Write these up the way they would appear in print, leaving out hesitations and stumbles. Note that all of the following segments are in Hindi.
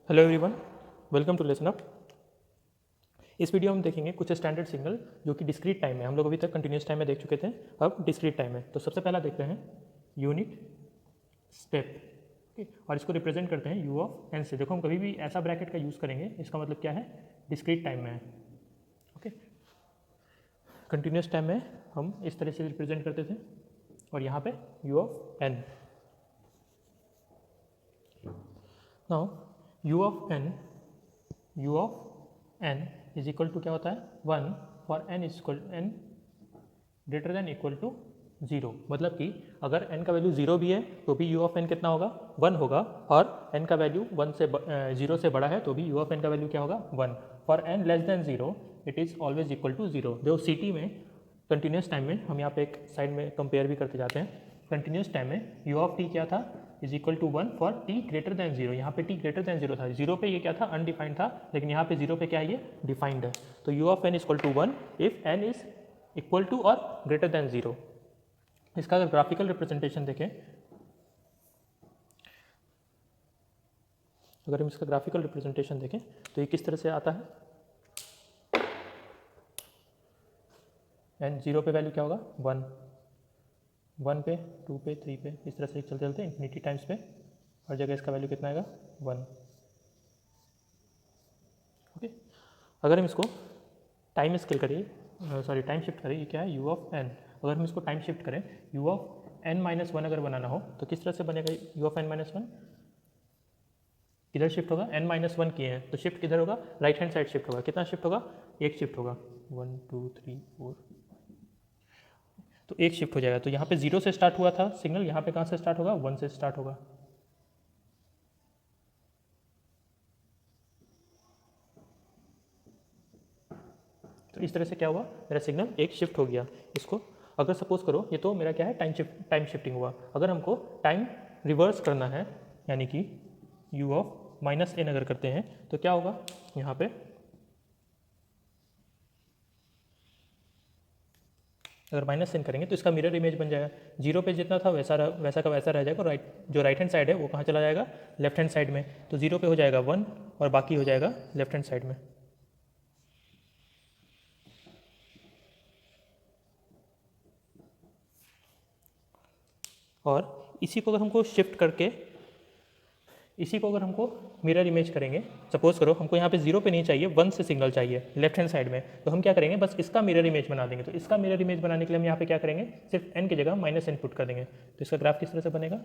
Hello everyone, welcome to lesson up. इस वीडियो में हम देखेंगे कुछ स्टैंडर्ड सिग्नल जो कि डिस्क्रीट टाइम में, हम लोग अभी तक कंटिन्यूस टाइम में देख चुके थे, अब डिस्क्रीट टाइम में। तो सबसे पहला देखते हैं यूनिट स्टेप, और इसको रिप्रेजेंट करते हैं यू ऑफ एन से। देखो हम कभी भी ऐसा ब्रैकेट का यूज़ करेंगे, इसका मतलब क्या है, डिस्क्रीट टाइम में है। ओके, कंटिन्यूस टाइम में हम इस तरह से रिप्रेजेंट करते थे, और यहाँ पे u of n. Now u of n is equal to क्या होता है, 1 for n is equal n greater than equal to 0। मतलब कि अगर n का वैल्यू 0 भी है तो भी u ऑफ n कितना होगा, 1 होगा, और n का वैल्यू 0 से बड़ा है तो भी u ऑफ n का वैल्यू क्या होगा, 1। For n less than 0 it is always equal to 0। देखो ct में कंटिन्यूस टाइम में हम यहाँ पे एक साइड में कंपेयर भी करते जाते हैं। कंटिन्यूस टाइम में u ऑफ t क्या था, is equal to 1 for t greater than 0। यहाँ पे t ग्रेटर देन 0 था, 0 पे ये क्या था, अनडिफाइंड था, लेकिन यहाँ पे 0 पे क्या है, ये डिफाइंड है। तो u of n is equal to 1 if n is equal to और ग्रेटर देन 0। इसका अगर ग्राफिकल रिप्रेजेंटेशन देखें, अगर हम इसका ग्राफिकल रिप्रेजेंटेशन देखें तो ये किस तरह से आता है, एंड 0 पे वैल्यू क्या होगा, 1, 1 पे, 2 पे, 3 पे, इस तरह से चलते चलते इन्फिनिटी टाइम्स पे हर जगह इसका वैल्यू कितना आएगा, 1। ओके, अगर हम इसको टाइम स्केल करें, सॉरी टाइम शिफ्ट करें, ये क्या है, यू ऑफ एन। अगर हम इसको टाइम शिफ्ट करें, u of n minus one अगर बनाना हो तो किस तरह से बनेगा, u of n minus one किधर शिफ्ट होगा, एन माइनस वन किए हैं तो शिफ्ट किधर होगा, राइट हैंड साइड शिफ्ट होगा। कितना शिफ्ट होगा, एक शिफ्ट होगा, 1 2 3 4, तो एक शिफ्ट हो जाएगा। तो यहाँ पे 0 से स्टार्ट हुआ था सिग्नल, यहाँ पे कहाँ से स्टार्ट होगा, 1 से स्टार्ट होगा। तो इस तरह से क्या हुआ, मेरा सिग्नल एक शिफ्ट हो गया। इसको अगर सपोज करो, ये तो मेरा क्या है, टाइम शिफ्टिंग हुआ। अगर हमको टाइम रिवर्स करना है, यानी कि u ऑफ माइनस एन अगर करते हैं तो क्या होगा, यहाँ पे अगर माइनस एन करेंगे तो इसका मिरर इमेज बन जाएगा। 0 पे जितना था वैसा का वैसा रह जाएगा, जो राइट हैंड साइड है वो कहाँ चला जाएगा, लेफ्ट हैंड साइड में। तो 0 पे हो जाएगा 1 और बाकी हो जाएगा लेफ्ट हैंड साइड में। और इसी को अगर हमको मिरर इमेज करेंगे, सपोज करो हमको यहाँ पे 0 पे नहीं चाहिए, 1 से सिग्नल चाहिए लेफ्ट हैंड साइड में, तो हम क्या करेंगे, बस इसका मिरर इमेज बना देंगे। तो इसका मिरर इमेज बनाने के लिए हम यहाँ पे क्या करेंगे, सिर्फ n की जगह माइनस एन पुट कर देंगे। तो इसका ग्राफ किस तरह से बनेगा,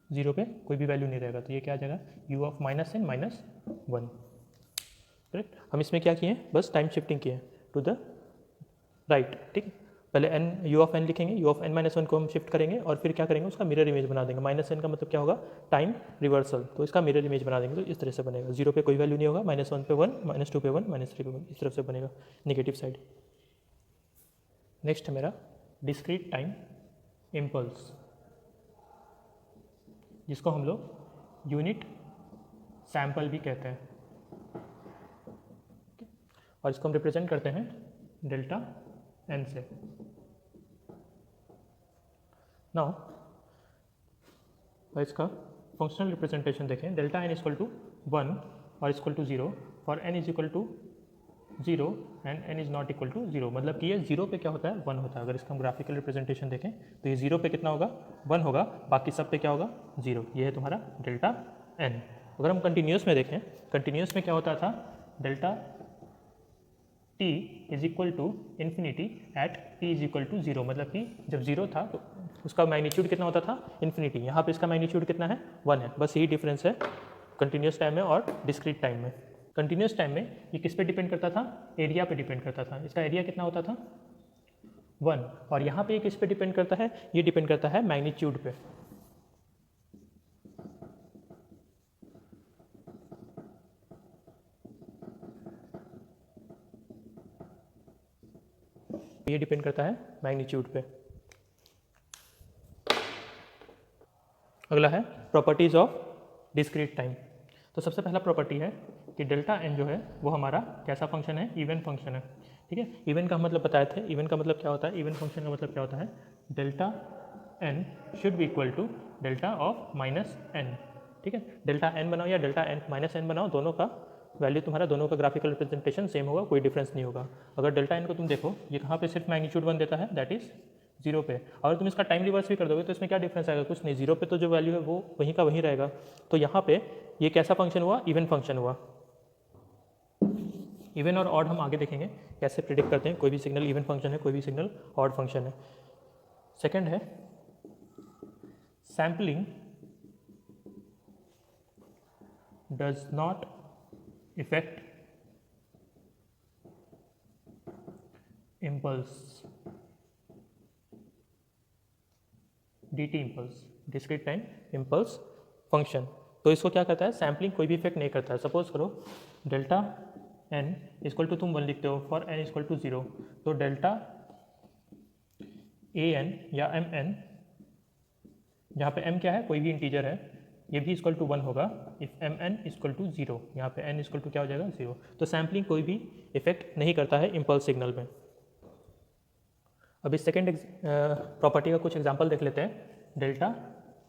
जीरो पे कोई भी वैल्यू नहीं रहेगा, तो ये क्या आ जाएगा, u of minus n minus 1। Correct, हम इसमें क्या किए हैं, बस टाइम शिफ्टिंग किए हैं टू द राइट। ठीक, पहले n u ऑफ n लिखेंगे, u of n minus one को हम शिफ्ट करेंगे और फिर क्या करेंगे, उसका मिरर इमेज बना देंगे। माइनस एन का मतलब क्या होगा, टाइम रिवर्सल, तो इसका मिरर इमेज बना देंगे। तो इस तरह से बनेगा, 0 पे कोई वैल्यू नहीं होगा, -1 पे 1, -2 पे 1, -3 पे 1, इस तरफ से बनेगा नेगेटिव साइड। नेक्स्ट है मेरा डिस्क्रीट टाइम इम्पल्स, जिसको हम लोग यूनिट सैंपल भी कहते हैं, और इसको हम रिप्रेजेंट करते हैं डेल्टा एन से। नाउ इसका फंक्शनल रिप्रेजेंटेशन देखें, डेल्टा एन इक्वल टू 1 और equal to 0 for n is equal to 0 and n is not equal to 0। मतलब कि ये 0 पे क्या होता है, 1 होता है। अगर इसका हम ग्राफिकल रिप्रेजेंटेशन देखें तो ये 0 पे कितना होगा, 1 होगा, बाकी सब पे क्या होगा, 0। ये है तुम्हारा डेल्टा एन। अगर हम कंटिन्यूस में देखें, कंटिन्यूस में क्या होता था, delta t is equal to infinity at t is equal to 0। मतलब कि जब 0 था तो उसका मैग्नीट्यूड कितना होता था, इन्फिनिटी। यहाँ पे इसका मैग्नीट्यूड कितना है, 1 है। बस यही डिफरेंस है कंटिन्यूस टाइम में और डिस्क्रीट टाइम में। कंटिन्यूस टाइम में ये किस पे डिपेंड करता था, एरिया पे डिपेंड करता था। इसका एरिया कितना होता था, 1। और यहाँ पे किस पे डिपेंड करता है, ये डिपेंड करता है मैग्नीट्यूड पे। ये डिपेंड करता है मैग्नीट्यूड पे। अगला है प्रॉपर्टीज़ ऑफ डिस्क्रीट टाइम। तो सबसे पहला प्रॉपर्टी है कि डेल्टा एन जो है वो हमारा कैसा फंक्शन है, इवन फंक्शन है। ठीक है, इवन का मतलब बताए थे, इवन का मतलब क्या होता है, इवन फंक्शन का मतलब क्या होता है, delta n should be equal to delta of minus n. ठीक है, डेल्टा एन बनाओ या डेल्टा एन माइनस एन बनाओ, दोनों का वैल्यू तुम्हारा, दोनों का ग्राफिकल रिप्रेजेंटेशन सेम होगा, कोई डिफरेंस नहीं होगा। अगर डेल्टा एन को तुम देखो, ये कहाँ पे सिर्फ मैग्नीट्यूड 1 देता है, दैट इज 0 पे। और तुम इसका टाइम रिवर्स भी कर दोगे तो इसमें क्या डिफरेंस आएगा, कुछ नहीं, 0 पे तो जो वैल्यू है वो वहीं का वहीं रहेगा। तो यहाँ पे ये कैसा फंक्शन हुआ, इवन फंक्शन हुआ। इवन और ऑड हम आगे देखेंगे कैसे प्रिडिक्ट करते हैं, कोई भी सिग्नल इवन फंक्शन है, कोई भी सिग्नल ऑड फंक्शन है। सेकंड है sampling does not effect impulse, dt impulse, discrete time impulse function. तो इसको क्या करता है, सैम्पलिंग कोई भी इफेक्ट नहीं करता है। सपोज करो डेल्टा n इक्वल टू तुम 1 लिखते हो फॉर n इक्वल टू 0, तो डेल्टा an या mn, जहाँ पे m क्या है, कोई भी इंटीजर है, ये भी इक्वल टू 1 होगा इफ mn इक्वल टू 0, यहाँ पे n इक्वल टू क्या हो जाएगा, 0। तो सैम्पलिंग कोई भी इफेक्ट नहीं करता है इम्पल्स सिग्नल में। अभी सेकेंड प्रॉपर्टी का कुछ एग्जांपल देख लेते हैं, डेल्टा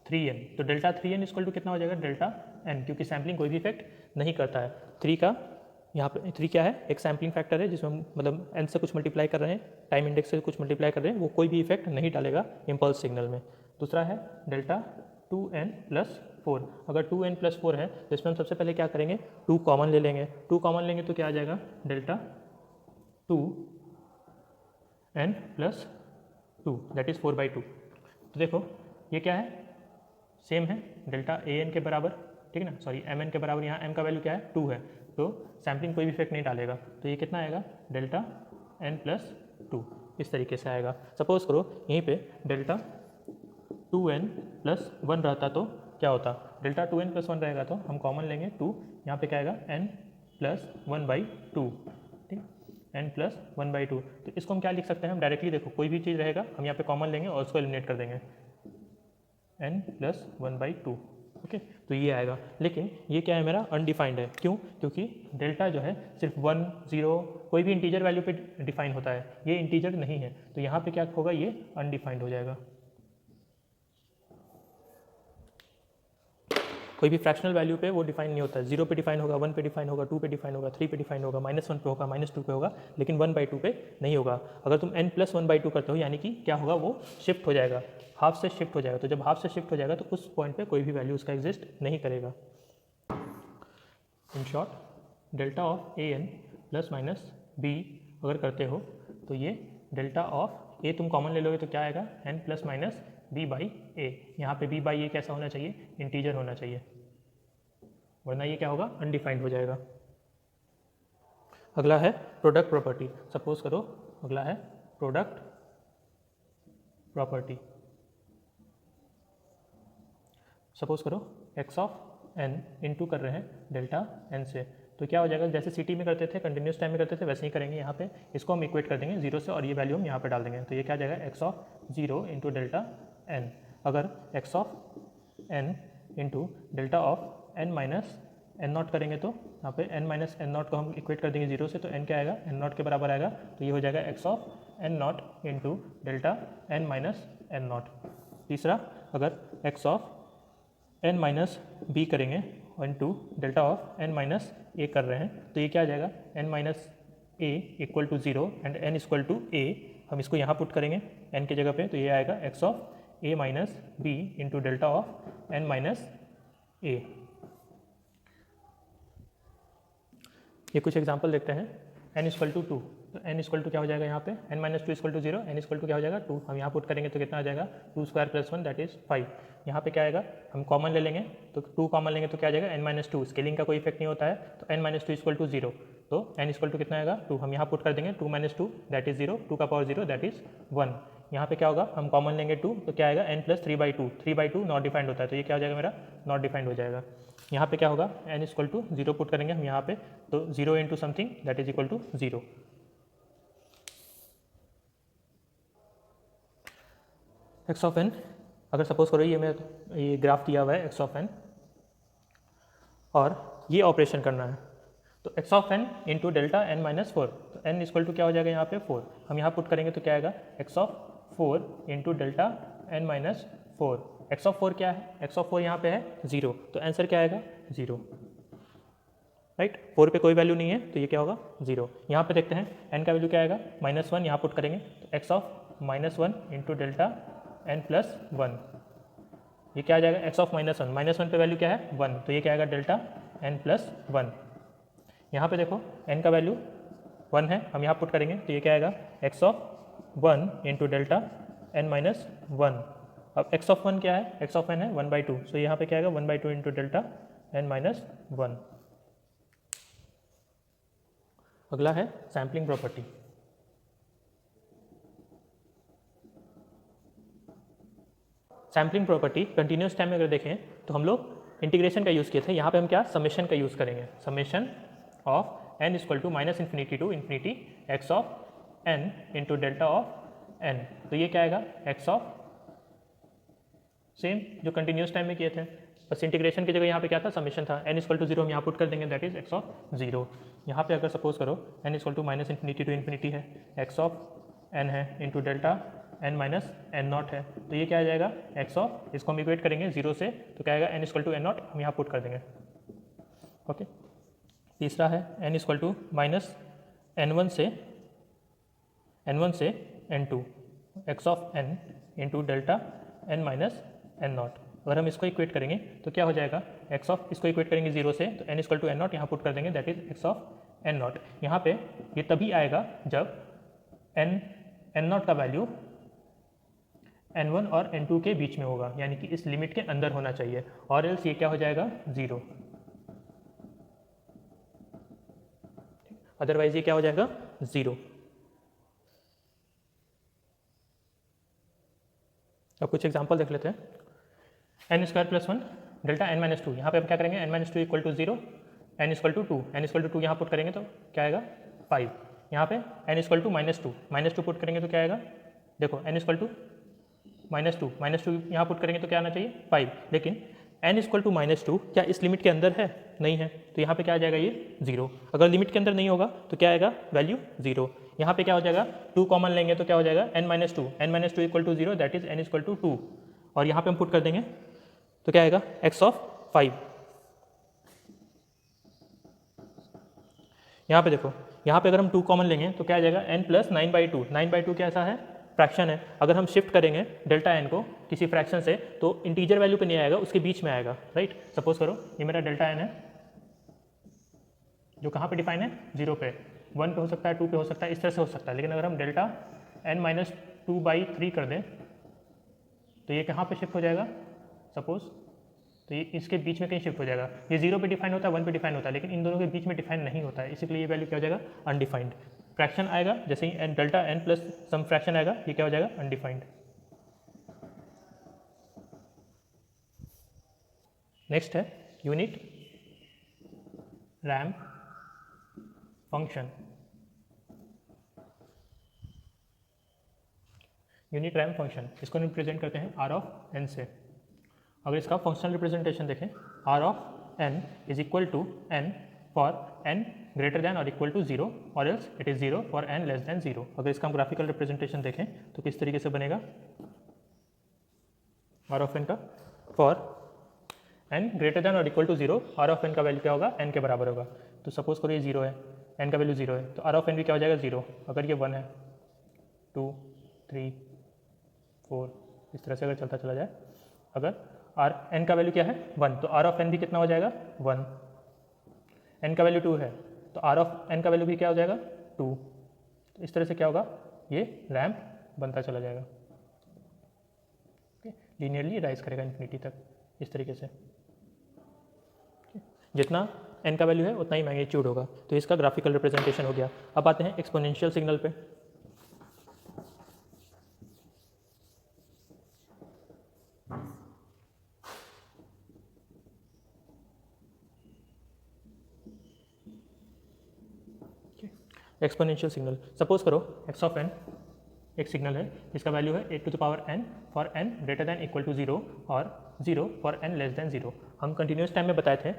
3n। तो डेल्टा 3n इक्वल टू कितना हो जाएगा, डेल्टा n, क्योंकि सैम्पलिंग कोई भी इफेक्ट नहीं करता है। 3 का यहाँ पे 3 क्या है, एक सैम्पलिंग फैक्टर है जिसमें मतलब n से कुछ मल्टीप्लाई कर रहे हैं, टाइम इंडेक्स से कुछ मल्टीप्लाई कर रहे हैं, वो कोई भी इफेक्ट नहीं डालेगा इम्पल्स सिग्नल में। दूसरा है डेल्टा 2n प्लस 4। अगर 2n प्लस 4 है तो इसमें हम सबसे पहले क्या करेंगे, 2 कॉमन ले लेंगे। 2 कॉमन लेंगे तो क्या आ जाएगा, delta 2n plus 2 that is 4/2। तो देखो ये क्या है, सेम है, डेल्टा an के बराबर, ठीक है ना, सॉरी mn के बराबर। यहाँ m का वैल्यू क्या है, 2 है, तो सैम्पलिंग कोई भी इफेक्ट नहीं डालेगा। तो ये कितना आएगा, डेल्टा n प्लस 2, इस तरीके से आएगा। सपोज करो यहीं पे डेल्टा 2n प्लस 1 रहता तो क्या होता, डेल्टा 2n प्लस 1 रहेगा तो हम कॉमन लेंगे 2, यहाँ पे क्या आएगा n प्लस 1/2, ठीक, n प्लस 1/2। तो इसको हम क्या लिख सकते हैं, हम डायरेक्टली देखो कोई भी चीज़ रहेगा हम यहाँ पे कॉमन लेंगे और उसको एलिमिनेट कर देंगे, n प्लस 1/2। ओके, तो ये आएगा। लेकिन ये क्या है, मेरा अनडिफाइंड है। क्यों, क्योंकि डेल्टा जो है सिर्फ 1 0 कोई भी इंटीजर वैल्यू पे डिफाइन होता है, ये इंटीजर नहीं है, तो यहाँ पे क्या होगा, ये अनडिफाइंड हो जाएगा। कोई भी फ्रैक्शनल वैल्यू पे वो डिफाइन नहीं होता है, 0 पे डिफाइन होगा, 1 पे डिफाइन होगा, 2 पे डिफाइन होगा, 3 पे डिफाइन होगा, -1 पे होगा, -2 पे होगा, लेकिन 1/2 पे नहीं होगा। अगर तुम n प्लस 1/2 करते हो यानी कि क्या होगा, वो शिफ्ट हो जाएगा, हाफ से शिफ्ट हो जाएगा। तो जब हाफ से शिफ्ट हो जाएगा तो उस पॉइंट पे कोई भी वैल्यू उसका एग्जिस्ट नहीं करेगा। In short delta of an plus minus b अगर करते हो तो ये डेल्टा ऑफ a तुम कॉमन ले लोगे तो क्या आएगा, n प्लस माइनस b/a। यहाँ पे b/a कैसा होना चाहिए, इंटीजर होना चाहिए, वरना ये क्या होगा, अनडिफाइंड हो जाएगा। अगला है प्रोडक्ट प्रॉपर्टी। सपोज करो अगला है प्रोडक्ट प्रॉपर्टी। सपोज करो x ऑफ n इंटू कर रहे हैं डेल्टा n से, तो क्या हो जाएगा, जैसे सिटी में करते थे, कंटिन्यूस टाइम में करते थे, वैसे ही करेंगे। यहाँ पे इसको हम इक्वेट कर देंगे 0 से और ये वैल्यू हम यहाँ पे डाल देंगे, तो ये क्या आ जाएगा, x of 0 into delta n। अगर x of n into delta of n minus n naught करेंगे तो यहाँ पे n माइनस एन नॉट को हम इक्वेट कर देंगे 0 से, तो n क्या आएगा, n नॉट के बराबर आएगा। तो ये हो जाएगा x of n not into delta n minus n not. तीसरा, अगर x of n minus b करेंगे into delta of n minus a कर रहे हैं, तो ये क्या आ जाएगा, n minus a equal to 0 and n equal to a। हम इसको यहाँ पुट करेंगे n की जगह पे, तो ये आएगा x of a minus b into delta of n minus a. ये कुछ एग्जांपल देखते हैं, n इक्वल टू 2, तो n इक्वल टू क्या हो जाएगा यहाँ पे, n minus 2 equal to 0, n equal to क्या हो जाएगा, 2। हम यहाँ पुट करेंगे तो कितना आ जाएगा, 2 स्क्वायर प्लस 1 दैट इज 5। यहाँ पे क्या आएगा, हम कॉमन ले लेंगे तो 2 कॉमन लेंगे तो क्या आ जाएगा, n माइनस 2। स्केलिंग का कोई इफेक्ट नहीं होता है, तो n माइनस 2 इक्वल टू 0, तो n इक्वल टू कितना आएगा, 2। हम यहाँ पुट कर देंगे 2 माइनस 2 दैट इज 0, 2 का पावर 0 दैट इज 1। यहाँ पे क्या होगा, हम कॉमन लेंगे 2, तो क्या आएगा, n प्लस 3/2। 3/2 नॉट डिफाइंड होता है, तो ये क्या हो जाएगा, मेरा नॉट डिफाइंड हो जाएगा। यहाँ पे क्या होगा, n इक्वल टू 0 पुट करेंगे हम यहाँ पे, तो 0 into something that is equal to 0। x of n, अगर सपोज करो ये ग्राफ दिया हुआ है एक्स ऑफ एन और ये ऑपरेशन करना है, तो x of n into delta n minus four, तो एन इक्वल टू क्या हो जाएगा यहाँ पे 4, हम यहाँ पुट करेंगे तो क्या आएगा x of 4 into delta n minus 4। X of 4 क्या है, एक्स ऑफ 4 यहाँ पे है 0, तो आंसर क्या आएगा 0, राइट। 4 पे कोई वैल्यू नहीं है तो ये क्या होगा 0। यहाँ पे देखते हैं एन का वैल्यू क्या आएगा -1, यहाँ पुट करेंगे तो x of -1 into delta n plus 1, ये क्या आ जाएगा एक्स ऑफ -1 पे वैल्यू क्या है 1, तो ये क्या आएगा डेल्टा एन प्लस 1। यहाँ पे देखो एन का वैल्यू 1 है, हम यहाँ पुट करेंगे तो ये क्या आएगा x of 1 into delta n minus 1। अब एक्स ऑफ 1 क्या है, एक्स ऑफ एन है 1/2, सो यहाँ पे क्या आएगा 1/2 इंटू डेल्टा एन माइनस 1। अगला है sampling property. Sampling property continuous time में अगर देखें तो हम लोग इंटीग्रेशन का यूज़ किए थे, यहाँ पे हम क्या समेशन का यूज़ करेंगे, summation of n equal to -∞ to infinity x of n into delta of n, तो ये क्या आएगा एक्स ऑफ सेम जो कंटिन्यूस टाइम में किए थे, बस इंटीग्रेशन की जगह यहाँ पे क्या था समेशन था, n इक्वल टू 0 हम यहाँ पुट कर देंगे, दैट इज एक्स ऑफ 0। यहाँ पे अगर सपोज करो n equal to -∞ to infinity है, एक्स ऑफ n है into delta n minus n naught है, तो ये क्या आ जाएगा एक्स ऑफ, इसको हम इक्वेट करेंगे 0 से तो क्या आएगा n equal to n naught, हम यहाँ पुट कर देंगे, ओके। तीसरा है n इक्वल टू -n1 से n2 x of n into delta n minus n not. अगर हम इसको इक्वेट करेंगे तो क्या हो जाएगा एक्स ऑफ, इसको इक्वेट करेंगे 0 से तो n equal to n naught यहाँ पुट कर देंगे, that is x of n naught. यहाँ पे ये तभी आएगा जब n नॉट का वैल्यू n1 और n2 के बीच में होगा, यानी कि इस लिमिट के अंदर होना चाहिए, और एल्स ये क्या हो जाएगा 0, अदरवाइज ये क्या हो जाएगा 0। अब कुछ एग्जांपल देख लेते हैं। n square plus 1 delta n minus 2, यहाँ पे हम क्या करेंगे n minus 2 equal to 0, n equal to 2, n equal to 2 यहाँ पुट करेंगे तो क्या आएगा 5। यहाँ पे n इक्वल टू -2 पुट करेंगे तो क्या आएगा, देखो n इक्वल टू -2 यहाँ पुट करेंगे तो क्या आना चाहिए 5, लेकिन n इक्वल टू -2 क्या इस लिमिट के अंदर है, नहीं है, तो यहाँ पे क्या आ जाएगा ये 0। अगर लिमिट के अंदर नहीं होगा तो क्या आएगा वैल्यू 0। यहाँ पे क्या हो जाएगा 2 कॉमन लेंगे तो क्या हो जाएगा n-2 equal to 0, that is n equal to 2, और यहाँ पे हम पुट कर देंगे तो क्या आएगा एक्स ऑफ 5। यहाँ पे देखो, यहाँ पे अगर हम 2 कॉमन लेंगे तो क्या आ जाएगा n प्लस 9/2, 9/2 कैसा है फ्रैक्शन है, अगर हम शिफ्ट करेंगे डेल्टा n को किसी फ्रैक्शन से तो इंटीजर वैल्यू पे नहीं आएगा, उसके बीच में आएगा, राइट। सपोज करो ये मेरा डेल्टा n है जो कहाँ पे डिफाइन है 0 पे, 1 पे हो सकता है, 2 पे हो सकता है, इस तरह से हो सकता है, लेकिन अगर हम डेल्टा n-2/3 कर दें तो ये कहाँ पे शिफ्ट हो जाएगा सपोज, तो ये इसके बीच में कहीं शिफ्ट हो जाएगा, ये 0 पे डिफाइन होता है, 1 पे डिफाइन होता है, लेकिन इन दोनों के बीच में डिफाइन नहीं होता है, इसीलिए ये वैल्यू क्या हो जाएगा अनडिफाइंड। फ्रैक्शन आएगा जैसे ही delta n plus some fraction आएगा, ये क्या हो जाएगा अनडिफाइंड। नेक्स्ट है unit ramp function. Unit ramp function इसको रिप्रेजेंट करते हैं r ऑफ n से। अगर इसका फंक्शनल रिप्रेजेंटेशन देखें, r of n is equal to n for n greater than और इक्वल टू 0 और else it is 0 for n less than 0। अगर इसका हम ग्राफिकल रिप्रेजेंटेशन देखें तो किस तरीके से बनेगा, r ऑफ n का फॉर n ग्रेटर दैन और equal to 0, r of n का वैल्यू क्या होगा n के बराबर होगा, तो सपोज करो ये 0 है, n का वैल्यू 0 है, तो r ऑफ n भी क्या हो जाएगा 0। अगर ये 1 है, 2 3 4 इस तरह से अगर चलता चला जाए, अगर r n का वैल्यू क्या है 1, तो r ऑफ n भी कितना हो जाएगा 1, n का वैल्यू 2 है तो r ऑफ n का वैल्यू भी क्या हो जाएगा 2, तो इस तरह से क्या होगा ये रैम्प बनता चला जाएगा, लीनियरली राइज करेगा इन्फिनिटी तक इस तरीके से, जितना n का वैल्यू है उतना ही मैग्नीट्यूड होगा, तो इसका ग्राफिकल रिप्रेजेंटेशन हो गया। अब आते हैं एक्सपोनेंशियल सिग्नल पे। एक्सपोनेंशियल सिग्नल, सपोज करो एक्स ऑफ n एक सिग्नल है जिसका वैल्यू है a to the power n for n greater than equal to 0 और 0 फॉर n लेस दैन 0। हम कंटिन्यूस टाइम में बताए थे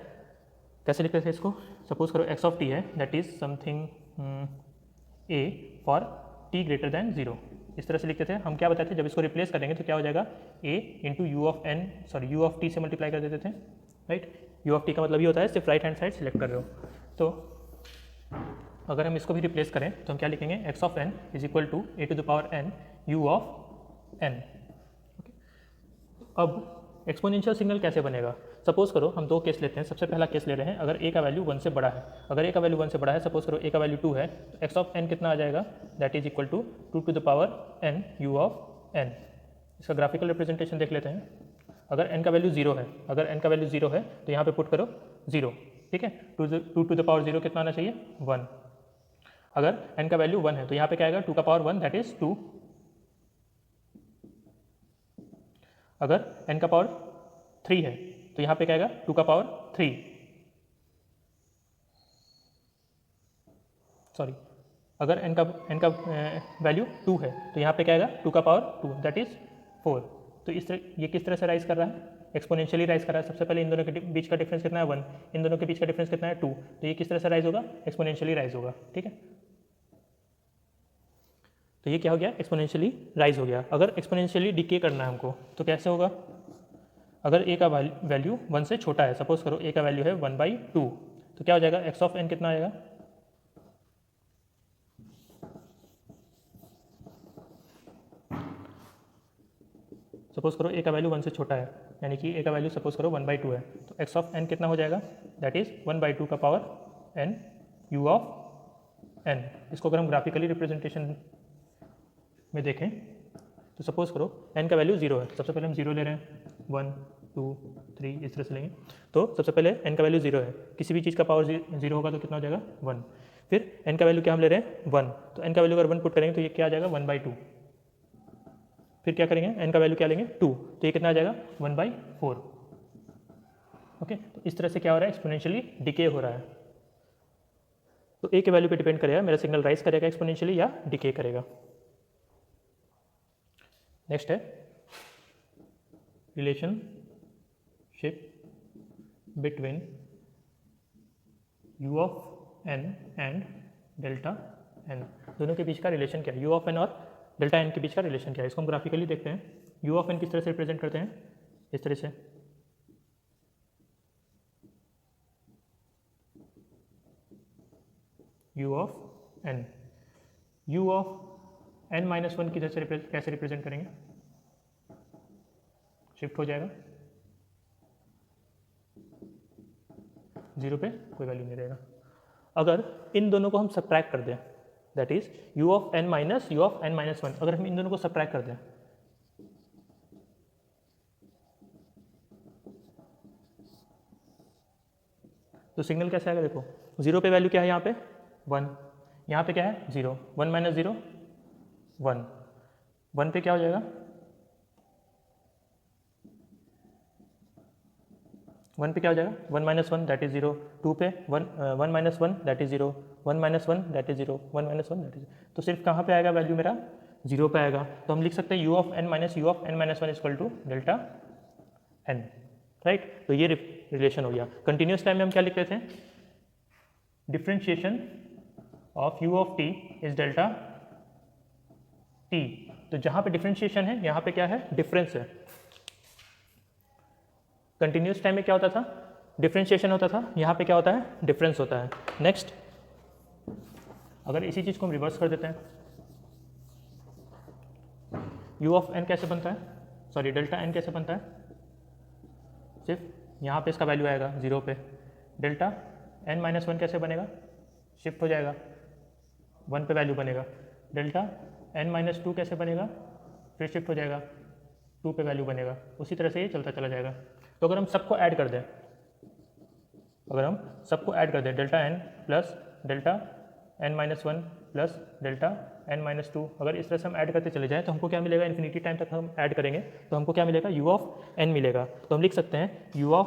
कैसे लिखते थे इसको। सपोज करो x ऑफ t है, that is something a for t greater than 0, इस तरह से लिखते थे। हम क्या बताए थे, जब इसको रिप्लेस करेंगे तो क्या हो जाएगा, a into you of n sorry you of t से मल्टीप्लाई कर देते थे, राइट। यू ऑफ t का मतलब ये होता है सिर्फ राइट हैंड साइड सेलेक्ट कर रहे हो। तो अगर हम इसको भी रिप्लेस करें तो हम क्या लिखेंगे, x of n is equal to a to the power n u of n। अब एक्सपोनेंशियल सिग्नल कैसे बनेगा। सपोज करो हम दो केस लेते हैं। सबसे पहला केस ले रहे हैं, अगर a का वैल्यू 1 से बड़ा है। अगर a का वैल्यू 1 से बड़ा है, सपोज करो a का वैल्यू 2 है, तो x ऑफ n कितना आ जाएगा, that is equal to 2 to the power n u of n। इसका ग्राफिकल रिप्रेजेंटेशन देख लेते हैं। अगर n का वैल्यू 0 है, अगर n का वैल्यू 0 है तो यहाँ पे पुट करो 0, ठीक है। 2 टू द पावर 0 कितना आना चाहिए, 1। अगर n का वैल्यू 1 है तो यहाँ पे क्या आएगा, 2 का पावर 1 दैट इज 2। अगर n का पावर 3 है तो यहाँ पे क्या आएगा, 2 का पावर 3, सॉरी अगर n का वैल्यू 2 है तो यहाँ पे क्या आएगा, 2 का पावर 2 दैट इज 4। तो इस तरह ये किस तरह से राइज कर रहा है, एक्सपोनेंशियली राइज कर रहा है। सबसे पहले इन दोनों के बीच का डिफरेंस कितना है, 1, इन दोनों के बीच का डिफरेंस कितना है, 2। तो ये किस तरह से राइज होगा, एक्सपोनेंशियली राइज होगा, ठीक है। तो ये क्या हो गया, एक्सपोनेंशियली राइज हो गया। अगर एक्सपोनेंशियली डिके करना है हमको तो कैसे होगा, अगर a का वैल्यू 1 से छोटा है, सपोज करो a का वैल्यू है 1/2, तो क्या हो जाएगा, x ऑफ n कितना आएगा, सपोज करो a का वैल्यू 1 से छोटा है, यानी कि a का वैल्यू सपोज करो 1/2 है, तो x ऑफ n कितना हो जाएगा, दैट इज 1/2 का power n u of n। इसको अगर हम ग्राफिकली रिप्रेजेंटेशन में देखें तो सपोज करो n का वैल्यू 0 है। सबसे पहले हम 0 ले रहे हैं, 1 2 3 इस तरह से लेंगे। तो सबसे पहले n का वैल्यू 0 है, किसी भी चीज़ का पावर 0 होगा तो कितना हो जाएगा, 1। फिर n का वैल्यू क्या हम ले रहे हैं, 1, तो n का वैल्यू अगर 1 पुट करेंगे तो ये क्या आ जाएगा, 1/2। फिर क्या करेंगे, n का वैल्यू क्या लेंगे, 2, तो ये कितना आ जाएगा, 1/4। ओके, तो इस तरह से क्या हो रहा है, एक्सपोनेंशियली डिके हो रहा है। तो a के वैल्यू पे डिपेंड करेगा मेरा सिग्नल राइज करेगा एक्सपोनेंशियली या डिके करेगा। नेक्स्ट है relationship between u of n and delta n। दोनों के बीच का रिलेशन क्या है, u ऑफ n और डेल्टा n के बीच का रिलेशन क्या है, इसको हम ग्राफिकली देखते हैं। u ऑफ n किस तरह से रिप्रेजेंट करते हैं, इस तरह से, u of n, u of n minus 1 किधर से कैसे रिप्रेजेंट करेंगे, शिफ्ट हो जाएगा, 0 पे कोई वैल्यू नहीं रहेगा। अगर इन दोनों को हम सब्ट्रैक्ट कर दें, that is u of n minus u of n minus 1, अगर हम इन दोनों को सब्ट्रैक्ट कर दें तो सिग्नल कैसे आएगा, देखो 0 पे वैल्यू क्या है, यहाँ पे 1, यहाँ पे क्या है 0, 1 माइनस 0 1, 1 पे क्या हो जाएगा, 1 पे क्या हो जाएगा, 1 माइनस 1 दैट इज 0, 2 पे 1 minus 1 that is 0, 1 minus 1 that is 0, 1 minus 1 that is, तो सिर्फ कहाँ पे आएगा वैल्यू मेरा, 0 पे आएगा। तो हम लिख सकते हैं u of n minus u of n minus 1 equal to delta n, right. तो ये रिलेशन हो गया। कंटिन्यूस टाइम में हम क्या लिखते थे, differentiation of u of t is delta t। तो जहाँ पे डिफ्रेंशिएशन है यहाँ पे क्या है, डिफरेंस है। कंटिन्यूस टाइम में क्या होता था, डिफ्रेंशिएशन होता था, यहाँ पे क्या होता है, डिफरेंस होता है। नेक्स्ट, अगर इसी चीज़ को हम रिवर्स कर देते हैं, u ऑफ n कैसे बनता है, सॉरी डेल्टा n कैसे बनता है, सिर्फ यहाँ पे इसका वैल्यू आएगा 0 पे, डेल्टा n माइनस 1 कैसे बनेगा, शिफ्ट हो जाएगा, 1 पे वैल्यू बनेगा, डेल्टा n माइनस 2 कैसे बनेगा, फिर शिफ्ट हो जाएगा, 2 पे वैल्यू बनेगा। उसी तरह से ये चलता चला जाएगा। तो अगर हम सबको ऐड कर दें, अगर हम सबको ऐड कर दें, delta n plus delta n minus 1 plus delta n minus 2, अगर इस तरह से हम ऐड करते चले जाएं तो हमको क्या मिलेगा, इन्फिनिटी टाइम तक हम ऐड करेंगे तो हमको क्या मिलेगा, u ऑफ n मिलेगा। तो हम लिख सकते हैं u of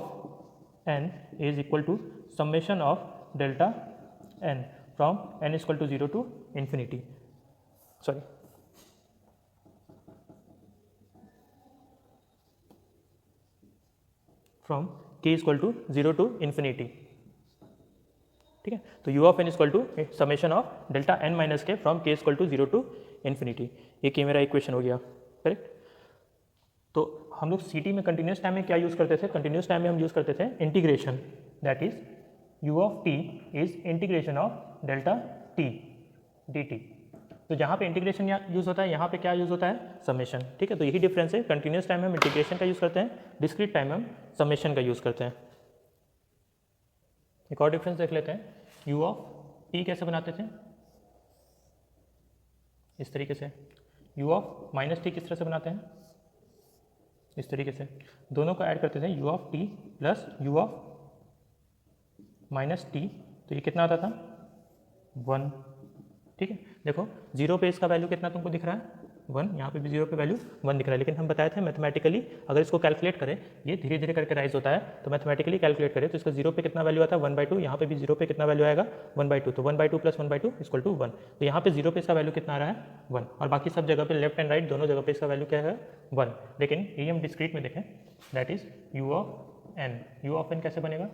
n is equal to summation of delta n from n equal to 0 to infinity, sorry from k equal to 0 to infinity, ठीक है। तो u of n equal to summation of delta n minus k from k equal to 0 to infinity, ये मेरा इक्वेशन हो गया, करेक्ट। तो हम लोग सी टी में कंटिन्यूस टाइम में क्या यूज़ करते थे, कंटिन्यूस टाइम में हम यूज़ करते थे integration, that is u of T is integration of delta T D T. तो जहाँ पे इंटीग्रेशन यूज़ होता है, यहाँ पे क्या यूज़ होता है, समेशन, ठीक है। तो यही डिफरेंस है, कंटिन्यूस टाइम में हम इंटीग्रेशन का यूज़ करते हैं, डिस्क्रीट टाइम में हम समेशन का यूज़ करते हैं। एक और डिफरेंस देख लेते हैं, यू ऑफ टी कैसे बनाते थे, इस तरीके से। यू ऑफ माइनस टी किस तरह से बनाते हैं, इस तरीके से। दोनों को ऐड करते थे, you of t plus u of minus T, तो ये कितना आता था, 1, ठीक है। देखो 0 पे इसका वैल्यू कितना तुमको दिख रहा है, 1, यहाँ पे भी 0 पे वैल्यू 1 दिख रहा है। लेकिन हम बताए थे मैथमेटिकली अगर इसको कैलकुलेट करें, ये धीरे धीरे करके राइज होता है, तो मैथमेटिकली कैलकुलेट करें तो इसका 0 पे कितना वैल्यू आता है, 1/2। यहाँ पे भी 0 पे कितना वैल्यू आएगा, 1/2। तो 1/2 प्लस 1/2 इक्वल टू 1। तो यहाँ पे 0 पे इसका वैल्यू कितना आ रहा है, 1, और बाकी सब जगह पे लेफ्ट एंड राइट दोनों जगह पे इसका वैल्यू क्या है, 1। लेकिन ये हम डिस्क्रीट में देखें, that is u of n. U of n कैसे बनेगा,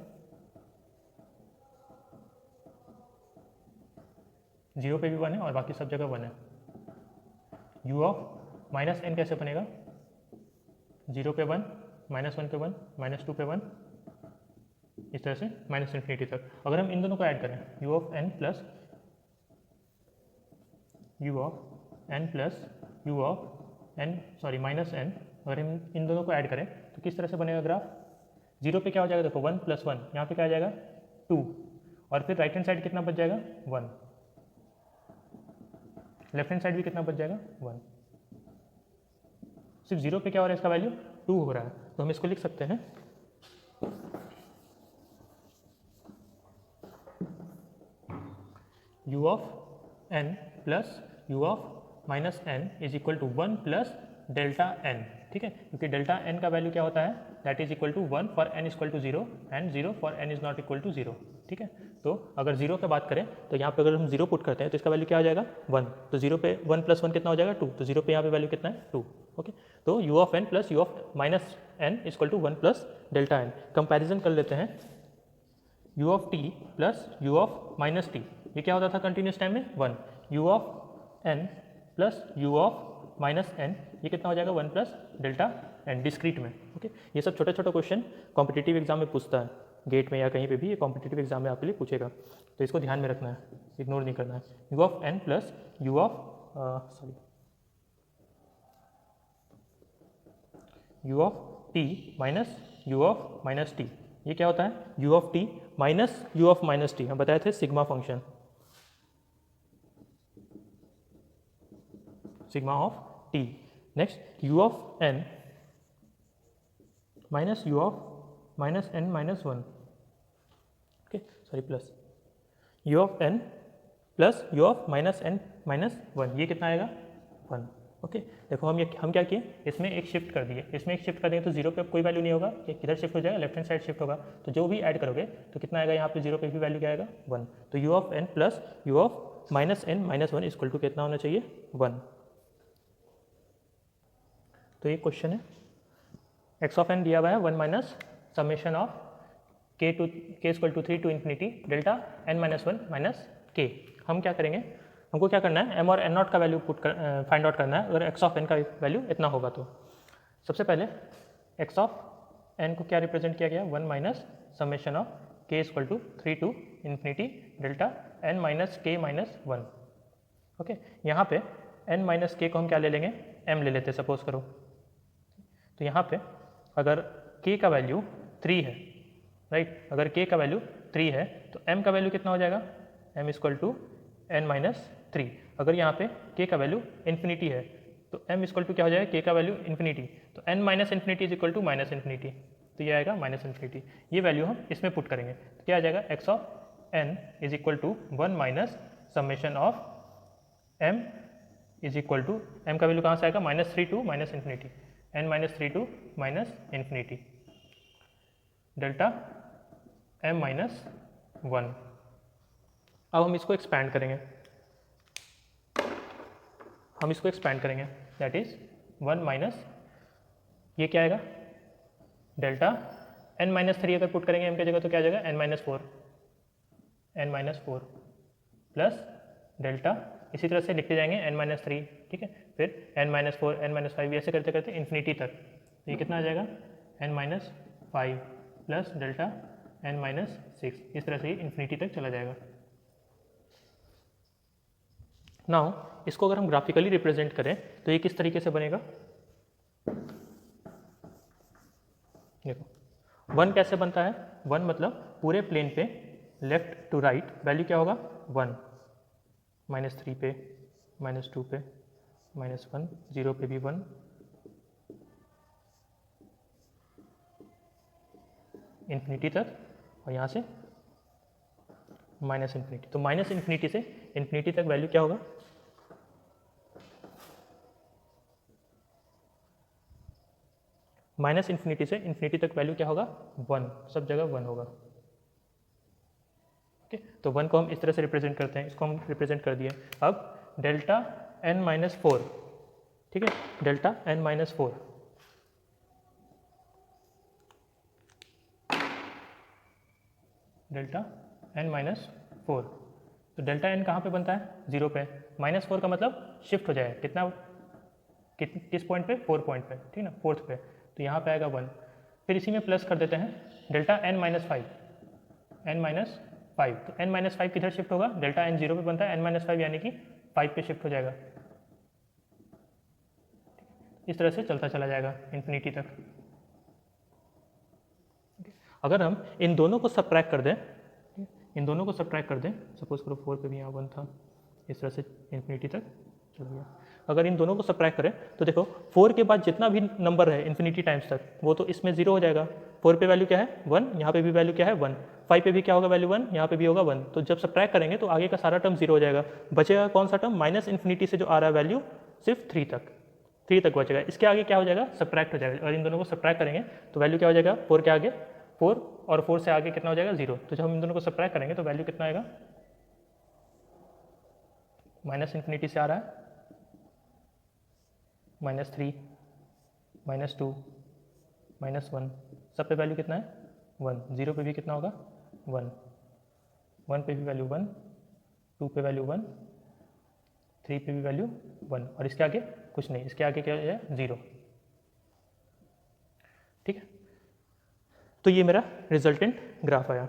0 पे भी 1 है और बाकी सब जगह 1 है। यू ऑफ माइनस एन कैसे बनेगा, 0 पे 1, -1 पे 1, -2 पे 1, इस तरह से माइनस इन्फिनिटी तक। अगर हम इन दोनों को ऐड करें, u of n plus u of n plus u of n, sorry minus n, अगर हम इन दोनों को ऐड करें तो किस तरह से बनेगा ग्राफ, 0 पे क्या हो जाएगा, देखो 1 + 1, यहाँ पे क्या आ जाएगा 2, और फिर राइट हैंड साइड कितना बच जाएगा, 1, लेफ्ट हैंड साइड भी कितना बच जाएगा, 1। सिर्फ 0 पे क्या हो रहा है, इसका वैल्यू 2 हो रहा है। तो हम इसको लिख सकते हैं, u of n plus u of minus n is equal to 1 plus delta n, ठीक है। क्योंकि डेल्टा एन का वैल्यू क्या होता है, that is equal to 1 for n equal to 0 and 0 for n is not equal to 0, ठीक है। तो अगर 0 पे बात करें तो यहाँ पे अगर हम 0 पुट करते हैं तो इसका वैल्यू क्या हो जाएगा, 1। तो 0 पे 1 + 1 कितना हो जाएगा, 2। तो 0 पे यहाँ पे वैल्यू कितना है, 2, ओके। तो u of n plus u of minus n equal to 1 plus delta n. Comparison कर लेते हैं, u of t plus u of minus t, ये क्या होता था कंटिन्यूस टाइम में, 1। U of n plus u of minus n, ये कितना हो जाएगा, 1 प्लस डेल्टा एन, डिस्क्रीट में, ओके। ये सब छोटे छोटे क्वेश्चन कॉम्पिटिटिव एग्जाम में पूछता है, गेट में या कहीं पे भी, ये कॉम्पिटिटिव एग्जाम में आपके लिए पूछेगा, तो इसको ध्यान में रखना है, इग्नोर नहीं करना है। U of n plus u of u of t minus u of minus t, ये क्या होता है, u of t minus u of minus t, हम बताए थे sigma function, sigma of t. Next u of n minus u of minus n minus 1, okay, sorry plus u of n plus u of minus n minus 1, ये कितना आएगा, 1, ओके। देखो हम क्या किए, इसमें एक शिफ्ट कर दिए, इसमें एक शिफ्ट कर देंगे तो 0 पे कोई वैल्यू नहीं होगा, ये किधर शिफ्ट हो जाएगा, लेफ्ट हैंड साइड शिफ्ट होगा। तो जो भी ऐड करोगे तो कितना आएगा, यहाँ पे 0 पे भी वैल्यू क्या आएगा, 1। तो u of n plus u of minus n minus 1 equal to कितना होना चाहिए, 1। तो ये क्वेश्चन है, एक्स ऑफ एन दिया हुआ है 1 minus summation of k equal to 3 to infinity delta n minus 1 minus k. हम क्या करेंगे, हमको क्या करना है, एम और एन नॉट का वैल्यू फाइंड आउट करना है। अगर एक्स ऑफ एन का वैल्यू इतना होगा तो सबसे पहले एक्स ऑफ एन को क्या रिप्रेजेंट किया गया, 1 minus summation of k equal to 3 to infinity delta n minus k minus 1, okay. यहाँ पे एन माइनस के को हम क्या ले लेंगे, एम ले लेते, सपोज करो। तो यहाँ पे अगर k का वैल्यू 3 है, राइट, अगर k का वैल्यू 3 है तो m का वैल्यू कितना हो जाएगा, m equal to n minus 3। अगर यहाँ पे k का वैल्यू इन्फिनिटी है तो m इक्वल टू क्या हो जाएगा, k का वैल्यू इन्फिनिटी, तो n minus infinity is equal to minus infinity, तो ये आएगा माइनस इन्फिनिटी। ये वैल्यू हम इसमें पुट करेंगे तो क्या आ जाएगा, x of n is equal to 1 minus summation of m is equal to, m का वैल्यू कहाँ से आएगा, -3 to minus infinity, n minus 3 to minus infinity delta m minus 1। अब हम इसको एक्सपैंड करेंगे, दैट इज 1 माइनस, ये क्या आएगा, डेल्टा n-3 अगर पुट करेंगे m की जगह तो क्या आ जाएगा n-4 प्लस डेल्टा, इसी तरह से लिखते जाएंगे n-3, ठीक है, फिर n-4 n-5 ऐसे करते करते इन्फिनिटी तक। तो ये कितना आ जाएगा n-5 प्लस डेल्टा n-6, इस तरह से ये इन्फिनिटी तक चला जाएगा। नाउ इसको अगर हम ग्राफिकली रिप्रेजेंट करें तो ये किस तरीके से बनेगा, देखो 1 कैसे बनता है, 1 मतलब पूरे प्लेन पे लेफ्ट टू राइट वैल्यू क्या होगा 1, -3 पे, -2 पे, -1, 0 पे भी 1, इन्फिनिटी तक, और यहाँ से -इन्फिनिटी। तो -इन्फिनिटी से इन्फिनिटी तक वैल्यू क्या होगा, -इन्फिनिटी से इन्फिनिटी तक वैल्यू क्या होगा 1, सब जगह 1 होगा। ओके, तो 1 को हम इस तरह से रिप्रेजेंट करते हैं, इसको हम रिप्रेजेंट कर दिए। अब डेल्टा n-4, ठीक है, डेल्टा n-4, डेल्टा n-4, तो डेल्टा n कहाँ पे बनता है 0 पे, -4 का मतलब शिफ्ट हो जाएगा कितना, किस पॉइंट पे, 4 पॉइंट पे, ठीक है ना, 4th पे, तो यहाँ पे आएगा 1, फिर इसी में प्लस कर देते हैं डेल्टा n-5, तो n-5 किधर शिफ्ट होगा, डेल्टा n 0 पे बनता है, n-5 यानी कि 5 पे शिफ्ट हो जाएगा, इस तरह से चलता चला जाएगा इन्फिनिटी तक। अगर हम इन दोनों को सब्ट्रैक्ट कर दें, सपोज करो 4 पे भी यहाँ 1 था, इस तरह से इन्फिनिटी तक चल गया। अगर इन दोनों को सब्ट्रैक्ट करें तो देखो 4 के बाद जितना भी नंबर है इन्फिनिटी टाइम्स तक वो तो इसमें 0 हो जाएगा। 4 पे वैल्यू क्या है 1, यहाँ पे भी वैल्यू क्या है 1, 5 पे भी क्या होगा वैल्यू 1, यहाँ पे भी होगा 1, तो जब सब्ट्रैक्ट करेंगे तो आगे का सारा टर्म 0 हो जाएगा। बचेगा कौन सा टर्म, -इन्फिनिटी से जो आ रहा है वैल्यू सिर्फ 3 तक बचेगा। इसके आगे क्या हो जाएगा, सब्ट्रैक्ट हो जाएगा, और इन दोनों को सब्ट्रैक्ट करेंगे तो वैल्यू क्या हो जाएगा, 4 के आगे 4, और 4 से आगे कितना हो जाएगा 0। तो जब हम इन दोनों को सब्ट्रैक्ट करेंगे तो वैल्यू कितना आएगा, -इन्फिनिटी से आ रहा है -3, -2, -1, सब पे वैल्यू कितना है 1, 0 पे भी कितना होगा 1, 1 पे भी वैल्यू 1, 2 पे वैल्यू 1, 3 पे भी वैल्यू 1, और इसके आगे कुछ नहीं, इसके आगे क्या है 0, ठीक है। तो ये मेरा रिजल्टेंट ग्राफ आया।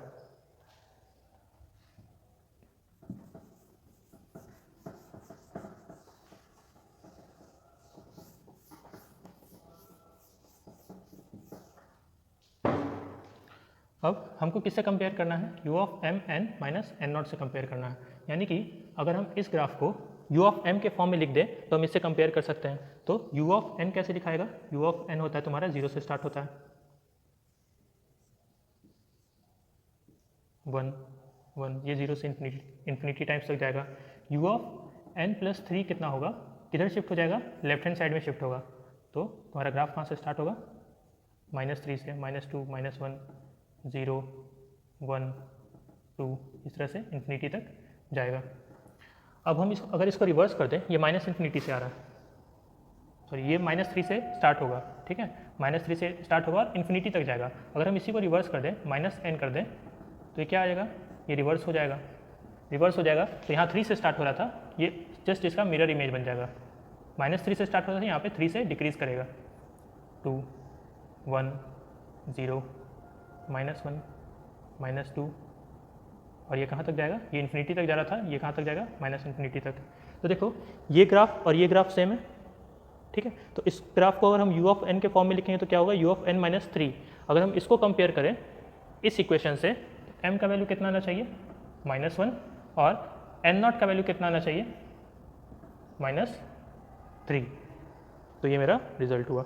अब हमको किससे कंपेयर करना है, u of m n minus n not से कंपेयर करना है। यानी कि अगर हम इस ग्राफ को u ऑफ m के फॉर्म में लिख दें तो हम इससे कंपेयर कर सकते हैं। तो u ऑफ n कैसे दिखाएगा, u ऑफ n होता है तुम्हारा 0 से स्टार्ट होता है, 1, 1, ये 0 से इन्फिनिटी टाइम्स तक जाएगा। u ऑफ n प्लस 3 कितना होगा, किधर शिफ्ट हो जाएगा, लेफ्ट हैंड साइड में शिफ्ट होगा। तो तुम्हारा ग्राफ कहाँ से स्टार्ट होगा, -3 से, -2, -1, 0, 1, 2, इस तरह से इन्फिनिटी तक जाएगा। अब हम अगर इसको रिवर्स कर दें, ये -इन्फिनिटी से आ रहा है, सॉरी ये -3 से स्टार्ट होगा, ठीक है, -3 से स्टार्ट होगा और इन्फिनिटी तक जाएगा। अगर हम इसी को रिवर्स कर दें, -n कर दें, तो ये क्या आ जाएगा, ये रिवर्स हो जाएगा, तो यहाँ 3 से स्टार्ट हो रहा था, ये जस्ट इसका मिरर इमेज बन जाएगा। -3 से स्टार्ट हो रहा था, यहाँ पे 3 से डिक्रीज करेगा, 2, 1, 0, -1, -2, और ये कहाँ तक जाएगा, ये इन्फिनिटी तक जा रहा था, ये कहाँ तक जाएगा, -इन्फिनिटी तक। तो देखो ये ग्राफ और ये ग्राफ सेम है, ठीक है। तो इस ग्राफ को अगर हम u ऑफ n के फॉर्म में लिखेंगे तो क्या होगा, u ऑफ n माइनस 3। अगर हम इसको कंपेयर करें इस इक्वेशन से, m का वैल्यू कितना आना चाहिए, -1, और n नॉट का वैल्यू कितना आना चाहिए, -3। तो ये मेरा रिजल्ट हुआ।